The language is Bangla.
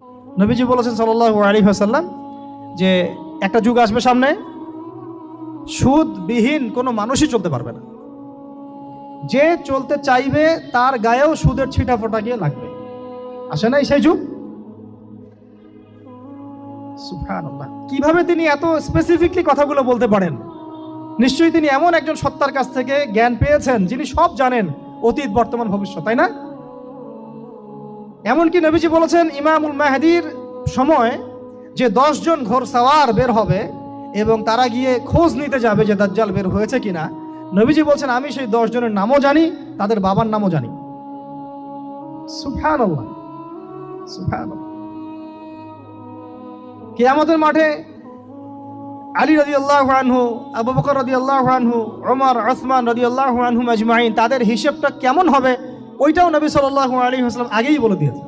নবীজি বলেছেন সাল্লাল্লাহু আলাইহি ওয়াসাল্লাম যে একটা যুগ আসবে সামনে, সুদবিহীন কোনো মানুষই চলতে পারবে না। যে চলতে চাইবে তার গায়েও সুদের ছিটা ফোটা গিয়ে লাগবে। আসে নাই সেই যুগ? সুবহানাল্লাহ। কিভাবে তিনি এত স্পেসিফিকলি কথাগুলো বলতে পারেন? নিশ্চয়ই তিনি এমন একজন সত্তার কাছ থেকে জ্ঞান পেয়েছেন যিনি সব জানেন, অতীত, বর্তমান, ভবিষ্যৎ, তাই না? এমনকি নবীজি বলেছেন ইমামুল মাহদির সময় যে 10 জন ঘোড়সাওয়ার বের হবে এবং তারা গিয়ে খোঁজ নিতে যাবে যে দাজ্জাল বের হয়েছে কিনা, নবীজি বলছেন আমি সেই 10 জনের নামও জানি, তাদের বাবার নামও জানি। সুবহানাল্লাহ, সুবহানাল্লাহ। কিয়ামতের মাঠে আলী রাদিয়াল্লাহু আনহু, আবু বকর রাদিয়াল্লাহু আনহু, ওমর, উসমান রাদিয়াল্লাহু আনহুম আজমাইন, তাদের হিসাবটা কেমন হবে ওইটাও নবী সাল্লাল্লাহু আলাইহি ওয়াসাল্লাম আগেই বলে দিয়েছেন।